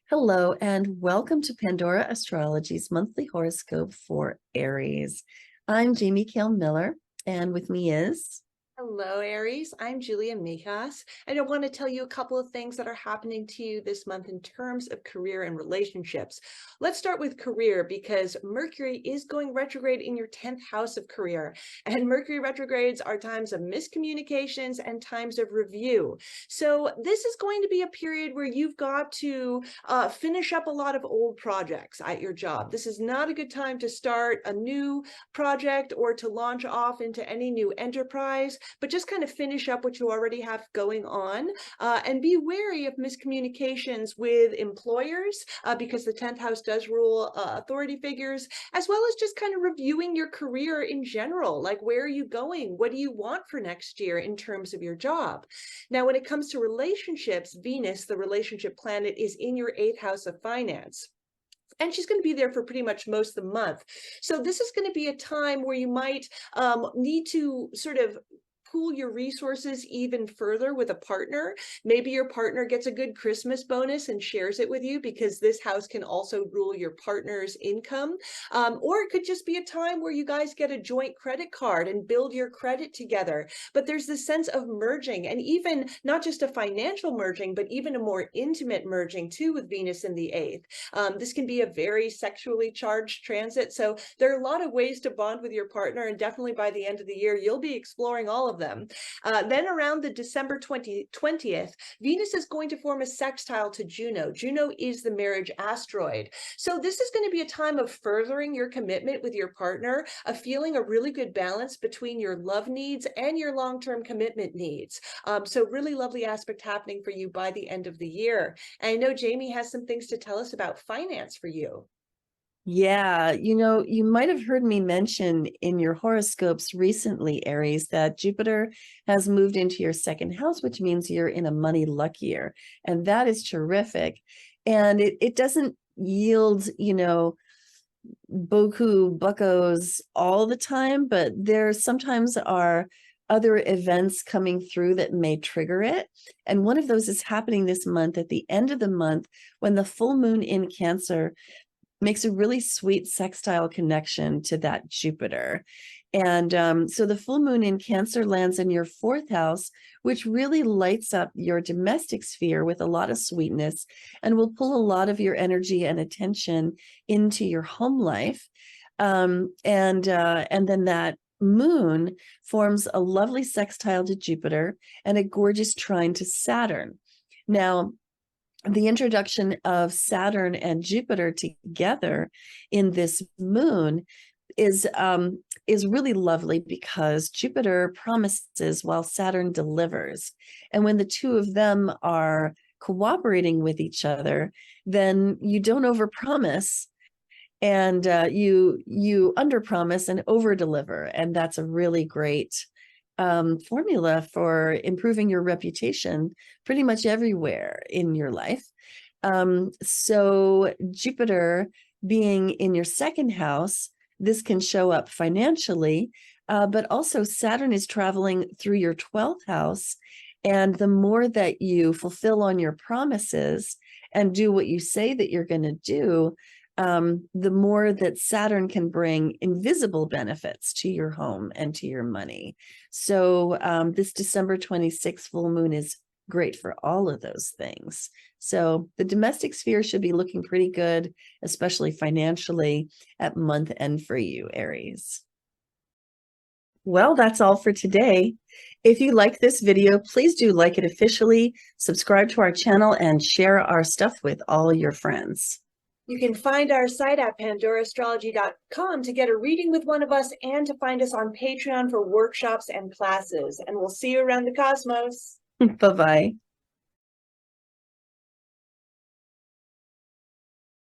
Hello, and welcome to Pandora Astrology's monthly horoscope for Aries. I'm Jamie Kale Miller, and with me is... Hello, Aries. I'm Julia Mijas, and I want to tell you a couple of things that are happening to you this month in terms of career and relationships. Let's start with career because Mercury is going retrograde in your 10th house of career, and Mercury retrogrades are times of miscommunications and times of review. So this is going to be a period where you've got to finish up a lot of old projects at your job. This is not a good time to start a new project or to launch off into any new enterprise, but just kind of finish up what you already have going on, and be wary of miscommunications with employers, because the 10th house does rule authority figures, as well as just kind of reviewing your career in general. Like, where are you going? What do you want for next year in terms of your job? Now, when it comes to relationships, Venus, the relationship planet, is in your 8th house of finance, and she's going to be there for pretty much most of the month. So this is going to be a time where you might need to sort of pool your resources even further with a partner. Maybe your partner gets a good Christmas bonus and shares it with you, because this house can also rule your partner's income. Or it could just be a time where you guys get a joint credit card and build your credit together. But there's this sense of merging, and even not just a financial merging, but even a more intimate merging too, with Venus in the 8th. This can be a very sexually charged transit. So there are a lot of ways to bond with your partner, and definitely by the end of the year, you'll be exploring all of them. Then around the December 20th, Venus is going to form a sextile to Juno. Juno is the marriage asteroid. So this is going to be a time of furthering your commitment with your partner, of feeling a really good balance between your love needs and your long-term commitment needs. So really lovely aspect happening for you by the end of the year. And I know Jamie has some things to tell us about finance for you. Yeah, you might have heard me mention in your horoscopes recently, Aries, that Jupiter has moved into your second house, which means you're in a money luck year. And that is terrific. And it doesn't yield, boku buckos all the time, but there sometimes are other events coming through that may trigger it. And one of those is happening this month at the end of the month, when the full moon in Cancer makes a really sweet sextile connection to that Jupiter. And so the full moon in Cancer lands in your 4th house, which really lights up your domestic sphere with a lot of sweetness, and will pull a lot of your energy and attention into your home life. And then that moon forms a lovely sextile to Jupiter and a gorgeous trine to Saturn. Now, the introduction of Saturn and Jupiter together in this moon is really lovely, because Jupiter promises while Saturn delivers. And when the two of them are cooperating with each other, then you don't overpromise, and you underpromise and overdeliver. And that's a really great formula for improving your reputation pretty much everywhere in your life. So Jupiter being in your second house, this can show up financially, but also Saturn is traveling through your 12th house. And the more that you fulfill on your promises and do what you say that you're going to do, the more that Saturn can bring invisible benefits to your home and to your money. So this December 26th full moon is great for all of those things. So the domestic sphere should be looking pretty good, especially financially, at month end for you, Aries. Well, that's all for today. If you like this video, please do like it officially, subscribe to our channel, and share our stuff with all your friends. You can find our site at pandoraastrology.com to get a reading with one of us, and to find us on Patreon for workshops and classes. And we'll see you around the cosmos. Bye-bye.